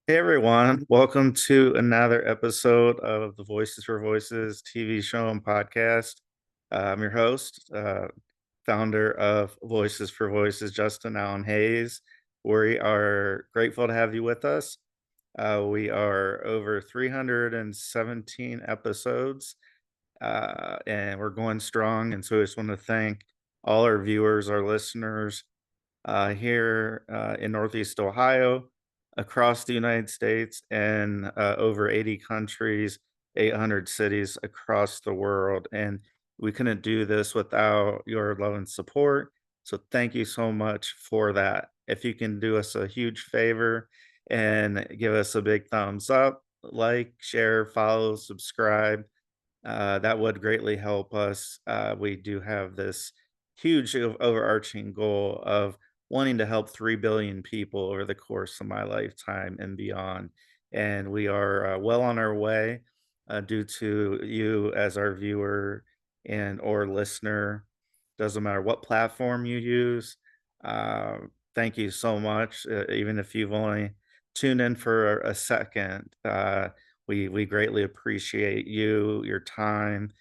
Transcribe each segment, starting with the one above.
Hey everyone, welcome to another episode of the Voices for Voices TV show and podcast. I'm your host, founder of Voices for Voices, Justin Allen Hayes. We are grateful to have you with us. We are over 317 episodes, and we're going strong. And so I just want to thank all our viewers, our listeners, here in Northeast Ohio, across the United States, and over 80 countries, 800 cities across the world. And we couldn't do this without your love and support. So thank you so much for that. If you can do us a huge favor and give us a big thumbs up, like, share, follow, subscribe, that would greatly help us. We do have this huge overarching goal of wanting to help 3 billion people over the course of my lifetime and beyond. And we are well on our way due to you as our viewer and or listener. Doesn't matter what platform you use. Uh, Thank you so much. Even if you've only tuned in for a second, we greatly appreciate you, your time,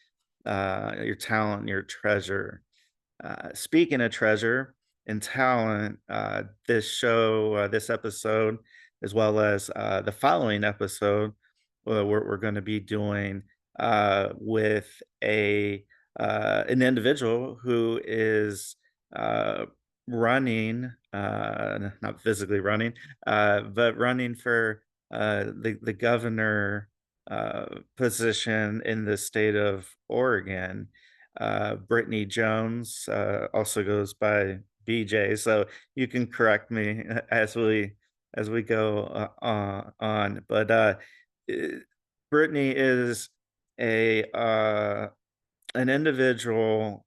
your talent, and your treasure. Speaking of treasure and talent, this episode, as well as the following episode, we're going to be doing with a an individual who is uh, running, not physically running, but running for the governor position in the state of Oregon. Brittany Jones also goes by BJ, so you can correct me as we go on. But eh, Brittany is a an individual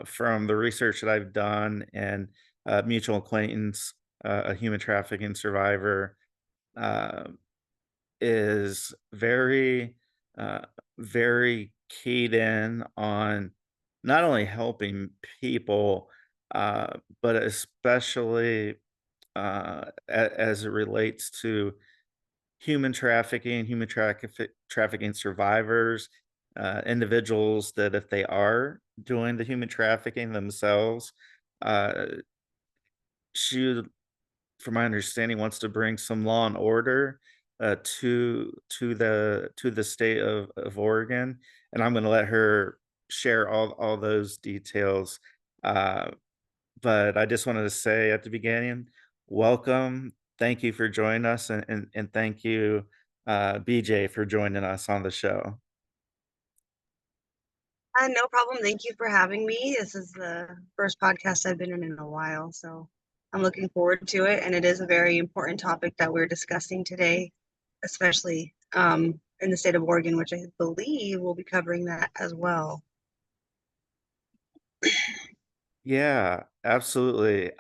from the research that I've done and mutual acquaintance, a human trafficking survivor. Uh, is very, uh, very keyed in on not only helping people, uh, but especially as it relates to trafficking survivors, individuals that if they are doing the human trafficking themselves, uh, she from my understanding, wants to bring some law and order to the state of Oregon, and I'm going to let her share all those details. Uh, but I just wanted to say at the beginning, welcome. Thank you for joining us, and thank you, BJ, for joining us on the show. No problem. Thank you for having me. This is the first podcast I've been in a while, so I'm looking forward to it. And it is a very important topic that we're discussing today, especially in the state of Oregon, which I believe we'll be covering that as well. Yeah, absolutely.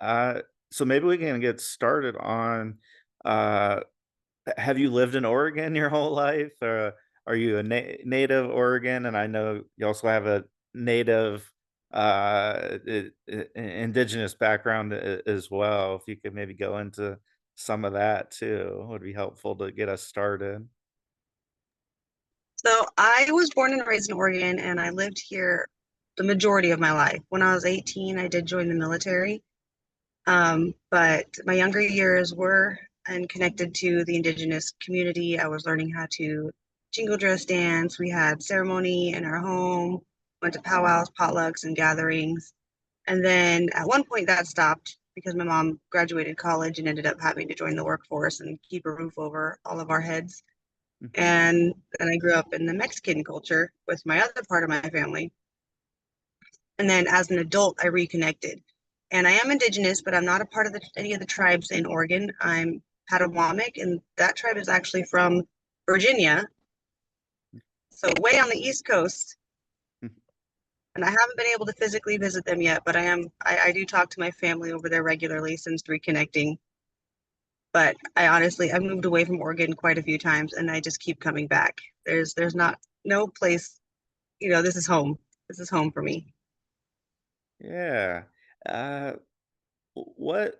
So maybe we can get started on uh, have you lived in Oregon your whole life? Are you a native Oregon? And I know you also have a native indigenous background as well. If you could maybe go into some of that too, would be helpful to get us started. So I was born and raised in Oregon, and I lived here the majority of my life. When I was 18, I did join the military. But my younger years were and connected to the Indigenous community. I was learning how to jingle dress dance. We had ceremony in our home, went to powwows, potlucks, and gatherings. And then at one point that stopped because my mom graduated college and ended up having to join the workforce and keep a roof over all of our heads. Mhm. And then I grew up in the Mexican culture with my other part of my family. And then as an adult, I reconnected. And I am Indigenous, but I'm not a part of any of the tribes in Oregon. I'm Patawomeck, and that tribe is actually from Virginia, so way on the East Coast. And I haven't been able to physically visit them yet, but I do talk to my family over there regularly since reconnecting. But I honestly, I've moved away from Oregon quite a few times, and I just keep coming back. There's not no place, this is home. This is home for me. Yeah. Uh, what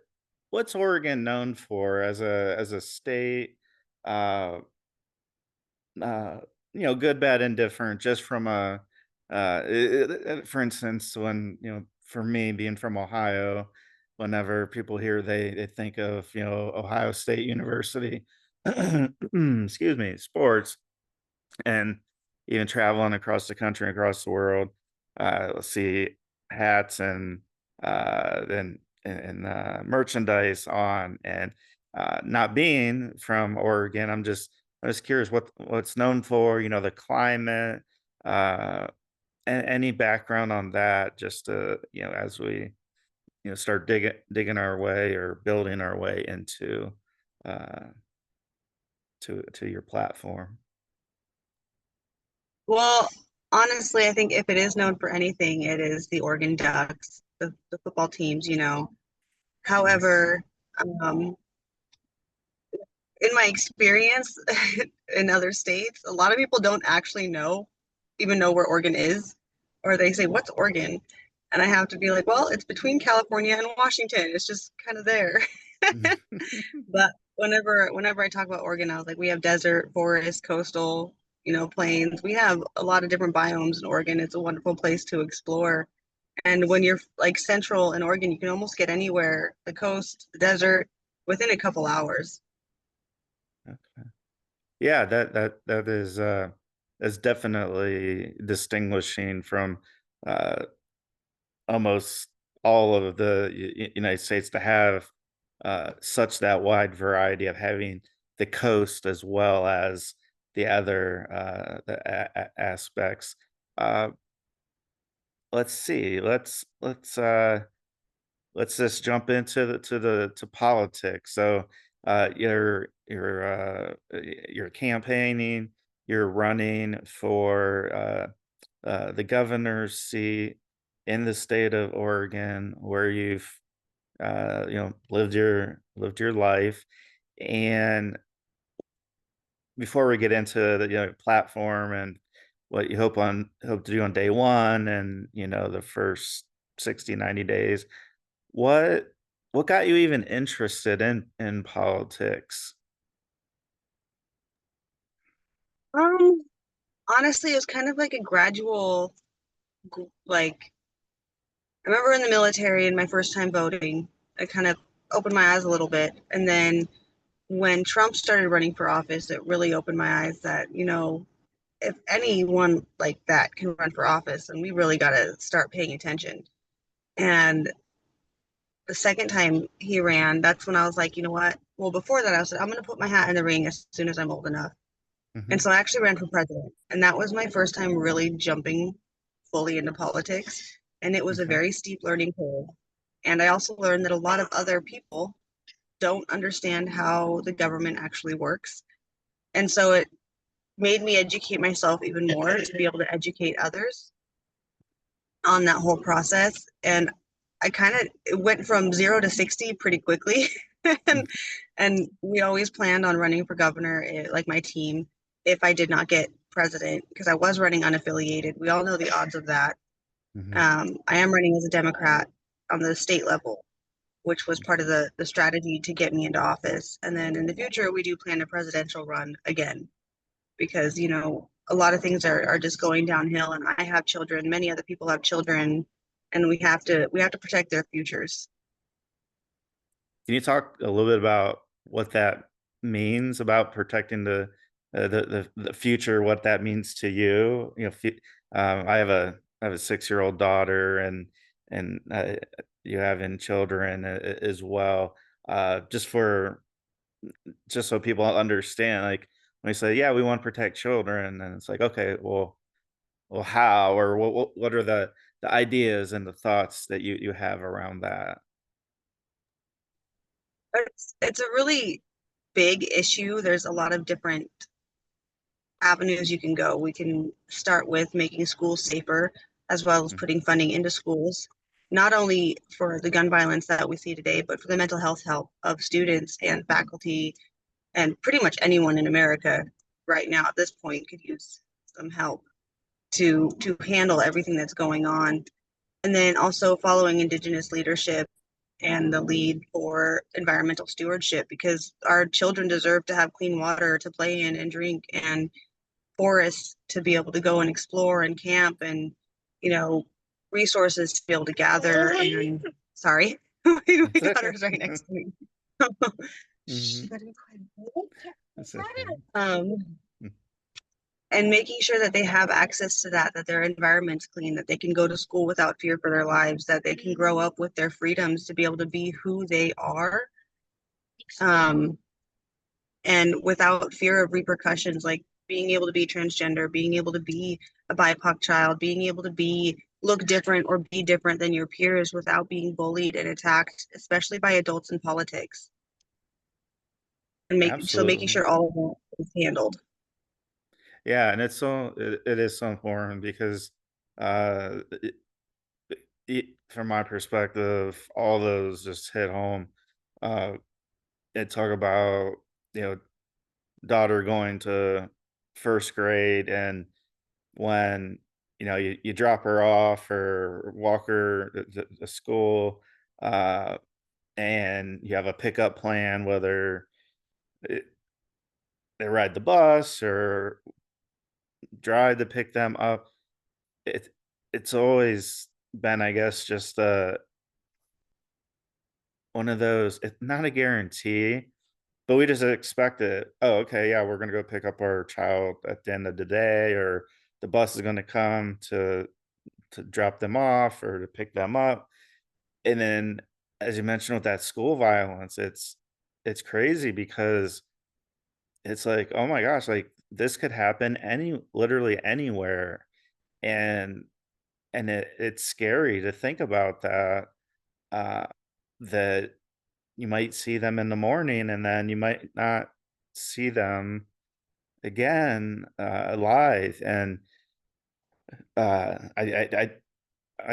what's Oregon known for as a state? uh, uh, good, bad, indifferent, just from a, for instance, when, for me being from Ohio, whenever people hear they think of, Ohio State University, excuse me, sports, and even traveling across the country, across the world, let's see hats and merchandise on, and not being from Oregon, I'm just curious what's known for, the climate, uh, any background on that, just to, as we, start digging our way or building our way into uh, to your platform. Well, honestly, I think if it is known for anything, it is the Oregon Ducks, the football teams, you know. Nice. However, um, in my experience in other states, a lot of people don't actually even know where Oregon is, or they say, "What's Oregon?" And I have to be like, "Well, it's between California and Washington. It's just kind of there." But whenever I talk about Oregon, I was like, we have desert, forest, coastal, plains. We have a lot of different biomes in Oregon. It's a wonderful place to explore. And when you're like central in Oregon, you can almost get anywhere, the coast, the desert, within a couple hours. Yeah, that is definitely distinguishing from uh, almost all of the United States, to have such that wide variety of having the coast as well as the other aspects. Uh, let's see. Let's just jump into the politics. So, you're campaigning, you're running for the governor's seat in the state of Oregon, where you've lived your life. And before we get into the platform and what you hope to do on day one, and the first 60-90 days, what what got you even interested in politics? Um, Honestly, it was kind of like a gradual, like, I remember in the military in my first time voting, I kind of opened my eyes a little bit. And then when Trump started running for office, it really opened my eyes that, if anyone like that can run for office, and we really got to start paying attention. And the second time he ran, that's when I was like, you know what? Well, before that, I said, I'm going to put my hat in the ring as soon as I'm old enough. And Mhm. so I actually ran for president. And that was my first time really jumping fully into politics. And it was a Okay. very steep learning curve. And I also learned that a lot of other people don't understand how the government actually works. And so it made me educate myself even more to be able to educate others on that whole process. And I kind of it went from 0 to 60 pretty quickly. and and we always planned on running for governor, like my team, if I did not get president, because I was running unaffiliated. We all know the odds of that. Mhm. I am running as a Democrat on the state level, which was part of the strategy to get me into office. And then in the future, we do plan a presidential run again because, a lot of things are just going downhill, and I have children, many other people have children, and we have to protect their futures. Can you talk a little bit about what that means about protecting the future, what that means to you? I have a 6-year-old daughter, and you having children as well. Just so people understand, like, when we say, "Yeah, we want to protect children," and it's like, okay, well, how, or what are the ideas and the thoughts that you have around that? It's a really big issue. There's a lot of different avenues you can go. We can start with making schools safer, as well as Mhm. putting funding into schools, not only for the gun violence that we see today, but for the mental health help of students and faculty and pretty much anyone in America right now at this point could use some help to handle everything that's going on. And then also following Indigenous leadership. and the lead for environmental stewardship, because our children deserve to have clean water to play in and drink, and forests to be able to go and explore and camp, and you know resources to be able to gather. And sorry, my It's okay. daughter's right next to me. Shh, Hmm. you gotta be quiet. It's okay. Um, and making sure that they have access to that, that their environment's clean, that they can go to school without fear for their lives, that they can grow up with their freedoms to be able to be who they are, um, and without fear of repercussions, like being able to be transgender, being able to be a BIPOC child, being able to be look different or be different than your peers without being bullied and attacked, especially by adults in politics. And making Absolutely. sure all of that is handled. Yeah, and it is so important because it, from my perspective, all those just hit home. Uh, and talk about you know daughter going to first grade, and when you drop her off or walk her to school, uh, and you have a pickup plan, whether it, they ride the bus or drive to pick them up. It it's always been, I guess, just one of those. It's not a guarantee, but we just expect it. Oh, okay, yeah, we're gonna go pick up our child at the end of the day, or the bus is gonna come to drop them off or to pick them up. And then, as you mentioned with that school violence, it's crazy because it's like, oh my gosh, like this could happen literally anywhere. And it's scary to think about that. Uh, that you might see them in the morning and then you might not see them again alive. And I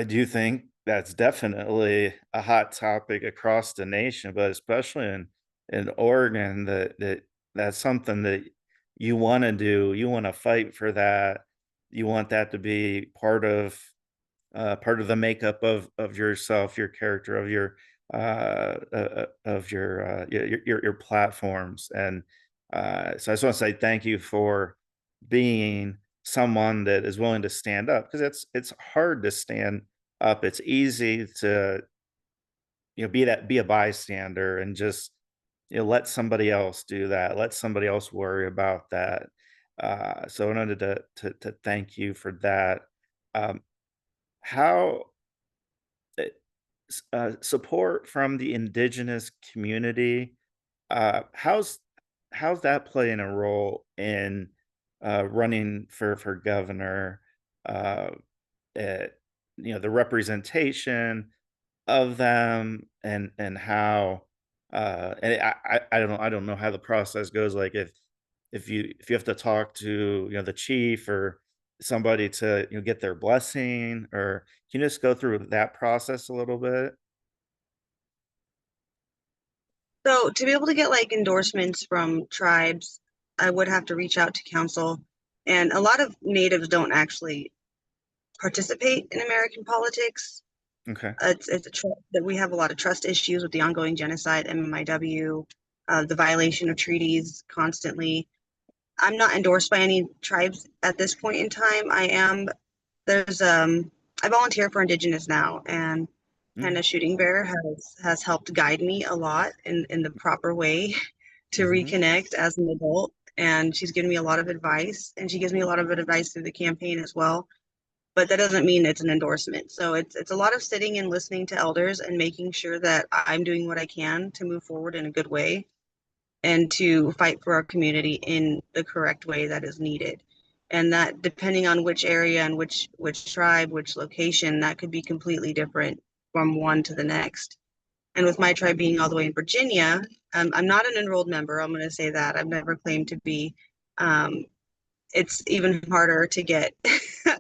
do think that's definitely a hot topic across the nation, but especially in Oregon, that's something that you want to do. You want to fight for that. You want that to be part of the makeup of yourself, your character, of your platforms. And so I just want to say thank you for being someone that is willing to stand up, because it's hard to stand up. It's easy to be a bystander and just let somebody else do that. Let somebody else worry about that. So I wanted to thank you for that. Um, how support from the indigenous community, how's that playing a role in running for governor? Uh, at, the representation of them, and how and I don't know how the process goes, like if you have to talk to the chief or somebody to get their blessing, or can you just go through that process a little bit? So to be able to get like endorsements from tribes, I would have to reach out to council. And a lot of natives don't actually participate in American politics. Okay. It's that we have a lot of trust issues with the ongoing genocide, MMIW, the violation of treaties constantly. I'm not endorsed by any tribes at this point in time. There's I volunteer for Indigenous now, and Okay. Hannah Shooting Bear has helped guide me a lot in the proper way to Mhm. reconnect as an adult. And she's given me a lot of advice, and she gives me a lot of advice through the campaign as well. But that doesn't mean it's an endorsement. So it's a lot of sitting and listening to elders and making sure that I'm doing what I can to move forward in a good way and to fight for our community in the correct way that is needed. And that, depending on which area and which tribe, which location, that could be completely different from one to the next. And with my tribe being all the way in Virginia, I'm not an enrolled member. I'm going to say that I've never claimed to be. Um, it's even harder to get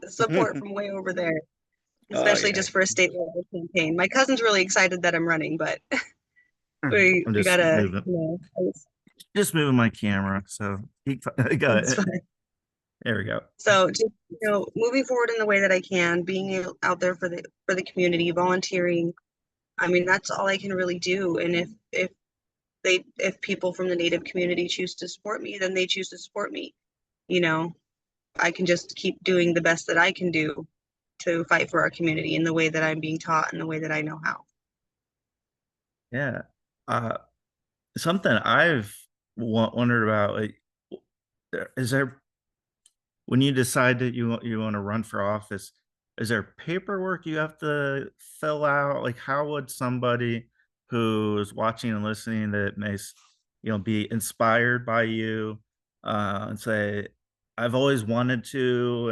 support from way over there, Oh, especially yeah. just for a state level campaign. My cousin's really excited that I'm running, but I'm we just gotta, moving it's, just moving my camera, so got it's it. fine. There we go. So just moving forward in the way that I can, being out there for the community, volunteering, I mean, that's all I can really do. And if people from the Native community choose to support me, then they choose to support me. You know, I can just keep doing the best that I can do to fight for our community in the way that I'm being taught and the way that I know how. Yeah. Uh, Something I've wondered about, like, is there when you decide that you want to run for office, is there paperwork you have to fill out? Like, how would somebody who's watching and listening that be inspired by you, and say, "I've always wanted to,"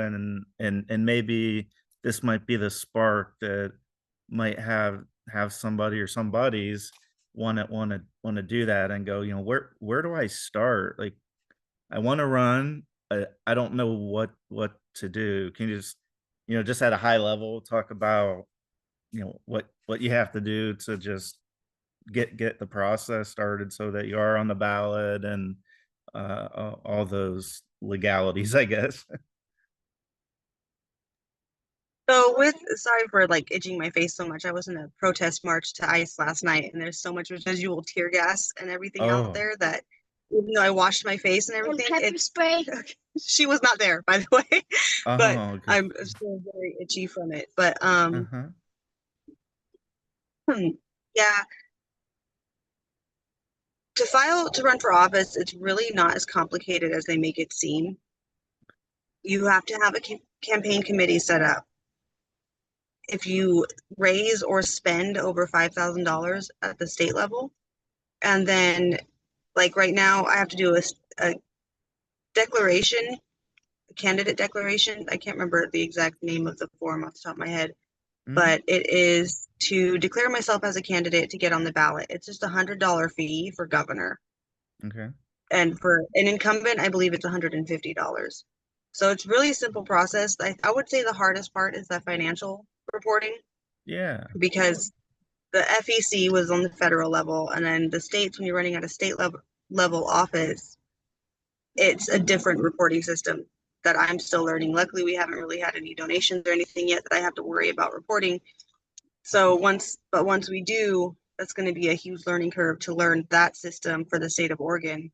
and maybe this might be the spark that might have somebody or some buddies want to do that and go, where do I start? Like, I wanna run, I don't know what to do. Can you just at a high level, talk about, what you have to do to just get the process started so that you are on the ballot and, all those legalities, I guess. So with sorry for like itching my face so much. I was in a protest march to ICE last night, and there's so much visual tear gas and everything out Oh, there that even though I washed my face and everything, pepper spray. she was not there, by the way, but oh, okay. I'm still very itchy from it. But Uh-huh. yeah, to run for office, it's really not as complicated as they make it seem. You have to have a campaign committee set up. If you raise or spend over $5,000 at the state level, and then like right now, I have to do a declaration, a candidate declaration. I can't remember the exact name of the form off the top of my head, Mhm. but it is to declare myself as a candidate to get on the ballot. It's just $100 fee for governor, Okay. and for an incumbent, I believe it's $150. So it's really a simple process. I would say the hardest part is the financial reporting Yeah. because the FEC was on the federal level, and then the states, when you're running at a state level office, it's a different reporting system that I'm still learning. Luckily, we haven't really had any donations or anything yet that I have to worry about reporting. So once we do, that's going to be a huge learning curve to learn that system for the state of Oregon.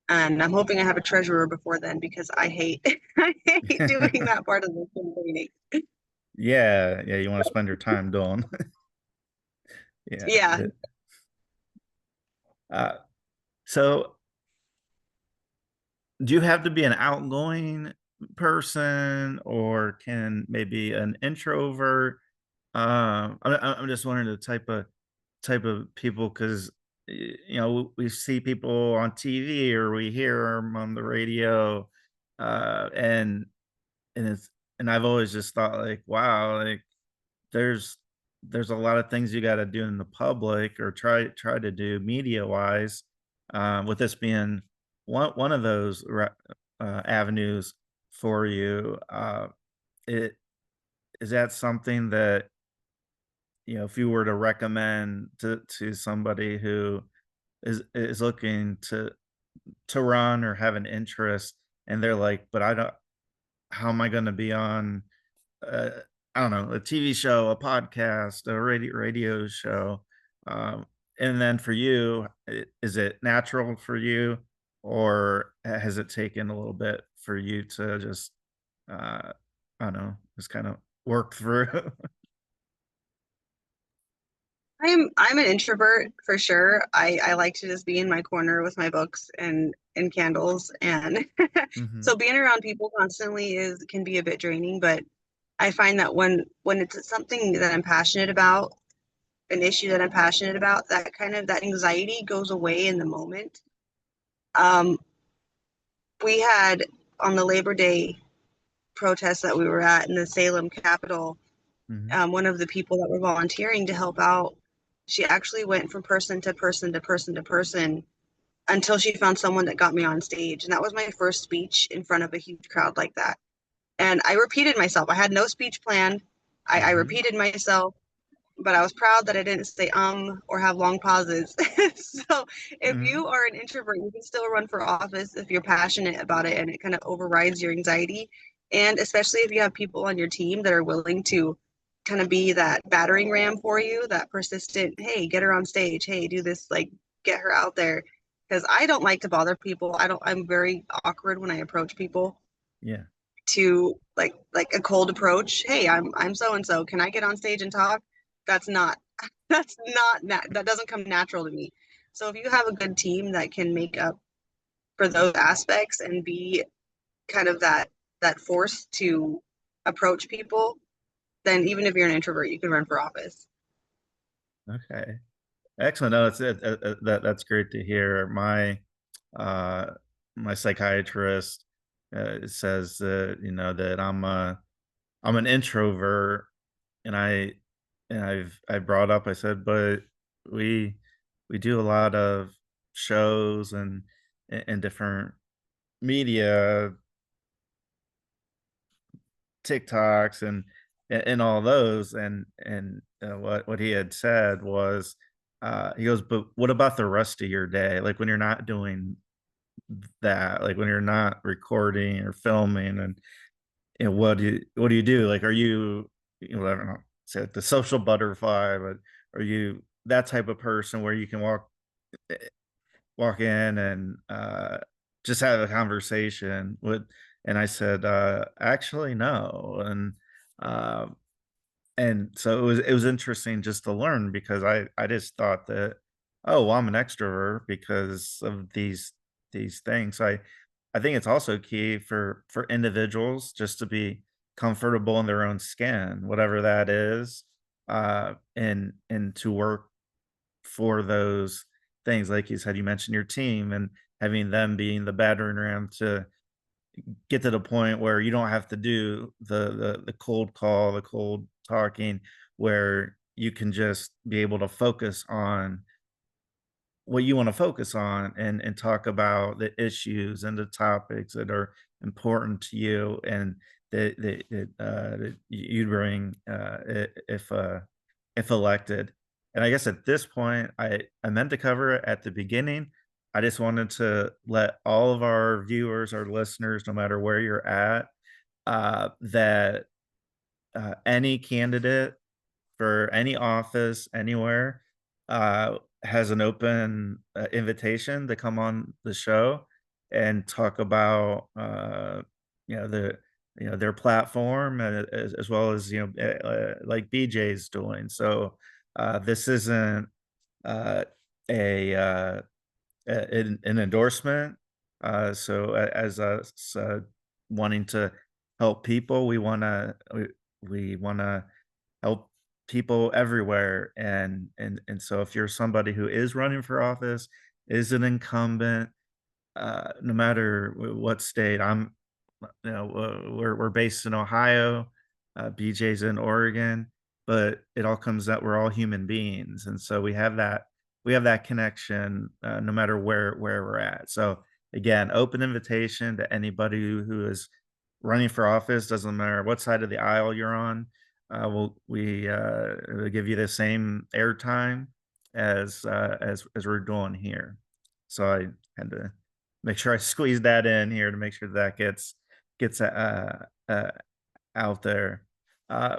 And I'm hoping I have a treasurer before then because I hate I hate doing that part of the campaigning. Yeah, yeah, you wanna spend your time doing. Yeah, Yeah, uh, so do you have to be an outgoing person, or can maybe an introvert? I'm just wondering the type of people, 'cause, we see people on TV or we hear them on the radio, uh, and and it's and I've always just thought, like, wow, like, there's there's a lot of things you gotta do in the public or try to do media-wise, with this being one of those avenues for you. It is that something that, if you were to recommend to somebody who is looking to run or have an interest, and they're like, "But I don't how am I gonna be on, uh, I don't know, a TV show, a podcast, a radio show?" Um, and then for you, is it natural for you, or has it taken a little bit for you to just, uh, I don't know, just kind of work through? I'm an introvert for sure. I like to just be in my corner with my books and candles, and Hmm. so being around people constantly is can be a bit draining, but I find that when it's something that I'm passionate about, an issue that I'm passionate about, that kind of that anxiety goes away in the moment. Um, we had on the Labor Day protest that we were at in the Salem Capitol, Hmm. one of the people that were volunteering to help out, she actually went from person to person to person to person until she found someone that got me on stage. And that was my first speech in front of a huge crowd like that. And I repeated myself. I had no speech planned. I Hmm. repeated myself, but I was proud that I didn't say or have long pauses. So if Hmm. you are an introvert, you can still run for office if you're passionate about it and it kind of overrides your anxiety. And especially if you have people on your team that are willing to kind of be that battering ram for you, that persistent, hey, get her on stage, hey, do this, like get her out there. Because I don't like to bother people. I'm very awkward when I approach people Yeah. to like a cold approach. Hey, I'm so and so. Can I get on stage and talk? That's not that's not that doesn't come natural to me. So if you have a good team that can make up for those aspects and be kind of that force to approach people, then even if you're an introvert, you can run for office. Okay. Excellent. No, that's great to hear. Uh my psychiatrist says that that I'm an introvert, and I brought up, I said, but we we do a lot of shows and different media, TikToks and all those, and what he had said was, he goes, but what about the rest of your day? Like when you're not doing that, like when you're not recording or filming, and what do you do? Like, are you, I don't know, say like the social butterfly, but are you that type of person where you can walk in and just have a conversation with? And I said, actually, no. Uh, and so it was interesting just to learn, because I just thought that, oh, well, I'm an extrovert because of these things. I think it's also key for individuals just to be comfortable in their own skin, whatever that is, and to work for those things. Like you said, you mentioned your team and having them being the battering ram to get to the point where you don't have to do the cold call, the cold talking, where you can just be able to focus on what you want to focus on, and talk about the issues and the topics that are important to you, and that you bring, if elected. And I guess at this point, I meant to cover it at the beginning. I just wanted to let all of our viewers, our listeners, no matter where you're at, that any candidate for any office anywhere has an open invitation to come on the show and talk about the their platform, as well as like BJ's doing. So this isn't uh, a an endorsement. So as us wanting to help people, we want to help people everywhere, and so if you're somebody who is running for office, is an incumbent, no matter what state. We're based in Ohio, BJ's in Oregon, but it all comes out, we're all human beings, and so we have that connection, no matter where we're at. So again, open invitation to anybody who is running for office. Doesn't matter what side of the aisle you're on. We'll give you the same airtime as we're doing here. So I had to make sure I squeeze that in here to make sure that gets out there. Uh,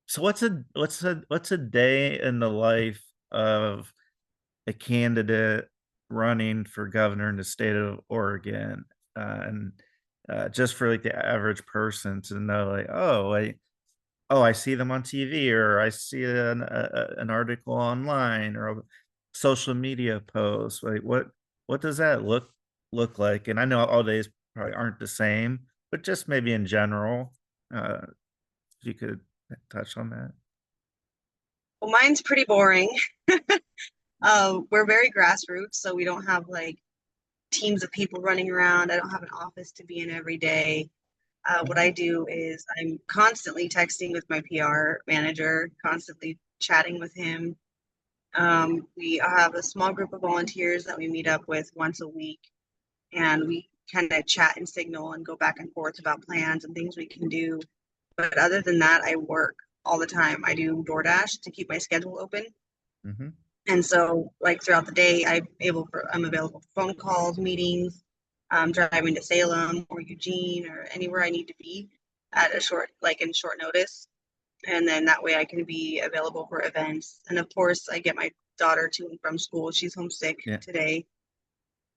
so what's a day in the life of a candidate running for governor in the state of Oregon? And just for like the average person to know, like, I see them on TV, or I see an article online, or a social media post. Like, what does that look like? And I know all days probably aren't the same, but just maybe in general, if you could touch on that. Well, mine's pretty boring. We're very grassroots, so we don't have like teams of people running around. I don't have an office to be in every day. What I Mhm. do is I'm constantly texting with my PR manager, constantly chatting with him. We have a small group of volunteers that we meet up with once a week, and we kind of chat and signal and go back and forth about plans and things we can do. But other than that, I work all the time. I do DoorDash to keep my schedule open. Mhm. And so, like throughout the day, I'm available for phone calls, meetings, driving to Salem or Eugene or anywhere I need to be at a short, like in short notice. And then that way I can be available for events. And of course, I get my daughter to and from school. She's homesick Yeah. today,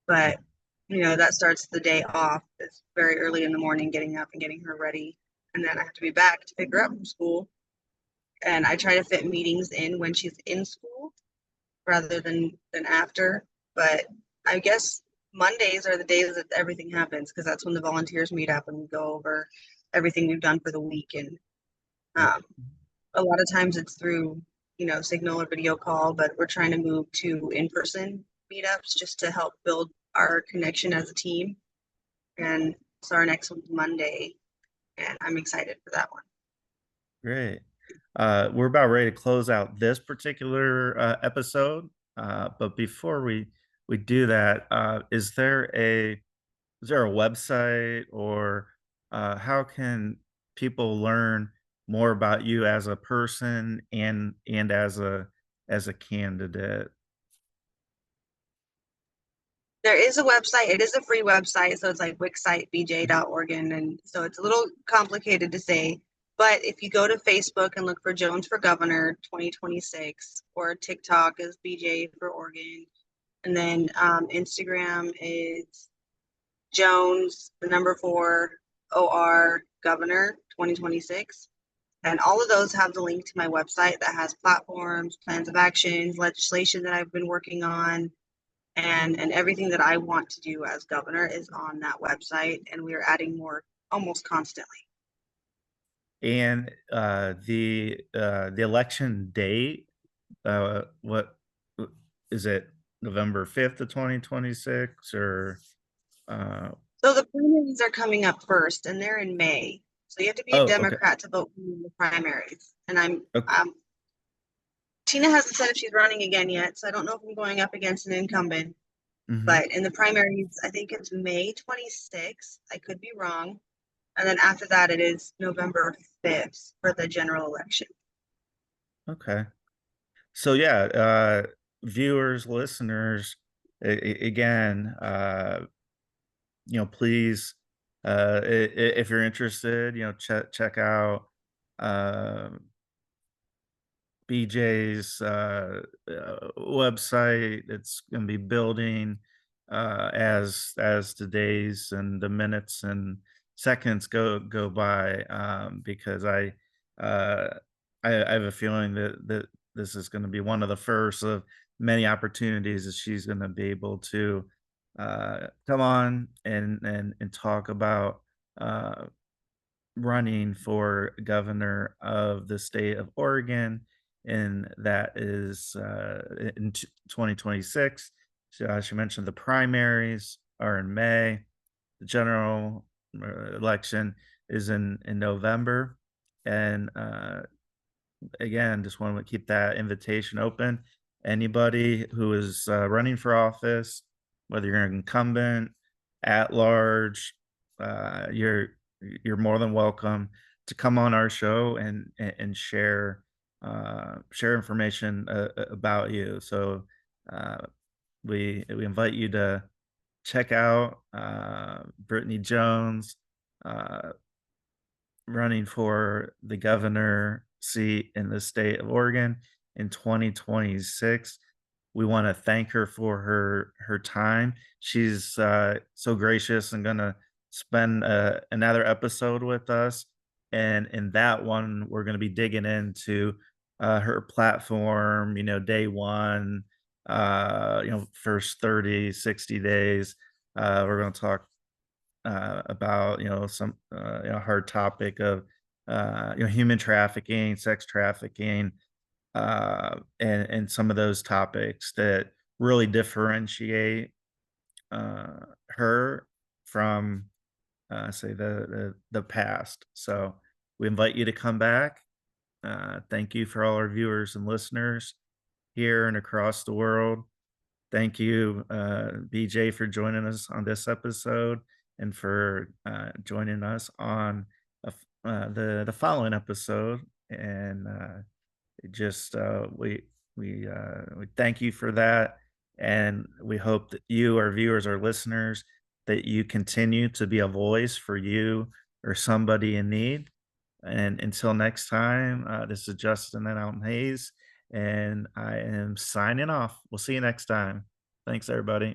but that starts the day off. It's very early in the morning, getting up and getting her ready. And then I have to be back to pick her up from school. And I try to fit meetings in when she's in school rather than after. But I guess Mondays are the days that everything happens because that's when the volunteers meet up and we go over everything we've done for the week. And Yeah. um, a lot of times it's through signal or video call, but we're trying to move to in-person meetups just to help build our connection as a team. And so our next one's Monday, and I'm excited for that one. Great. We're about ready to close out this particular episode. But before we do that, is there a website, or how can people learn more about you as a person and as a candidate? There is a website. It is a free website, so it's like wixsitebj.org, and so it's a little complicated to say. But if you go to Facebook and look for Jones for Governor 2026, or TikTok is BJ for Oregon, and then Instagram is Jones, the number 4, OR Governor 2026. And all of those have the link to my website that has platforms, plans of actions, legislation that I've been working on, and everything that I want to do as governor is on that website. And we are adding more almost constantly. And the election date, what is it? November 5th of 2026, or uh So the primaries are coming up first, and they're in May. So you have to be a oh, okay. Democrat to vote in the primaries. And Okay. Tina hasn't said if she's running again yet, so I don't know if I'm going up against an incumbent. Hmm. But in the primaries, I think it's May 26th. I could be wrong. And then after that, it is November 5th for the general election. Okay. So yeah, viewers, listeners, again, please, if you're interested, check out uh, BJ's website. It's going to be building as the days and the minutes and seconds go by, because uh, I have a feeling that this is going to be one of the first of many opportunities that she's going to be able to come on and talk about uh, running for governor of the state of Oregon, and that is in 2026. She mentioned the primaries are in May, the general election is in November, and again, just want to keep that invitation open. Anybody who is running for office, whether you're an incumbent, at large, you're more than welcome to come on our show and share information about you. So uh, we invite you to check out Brittany Jones, uh, running for the governor seat in the state of Oregon in 2026. We want to thank her for her time. She's so gracious and gonna spend another episode with us. And in that one, we're gonna be digging into her platform. Day one, first 30, 60 days. We're gonna talk about some hard topic of human trafficking, sex trafficking, and some of those topics that really differentiate her from say the past. So we invite you to come back. Thank you for all our viewers and listeners here and across the world. Thank you, BJ, for joining us on this episode and for joining us on the following episode. And just we thank you for that, and we hope that you, our viewers, our listeners, that you continue to be a voice for you or somebody in need. And until next time, this is Justin and Alton Hayes, and I am signing off. We'll see you next time. Thanks, everybody.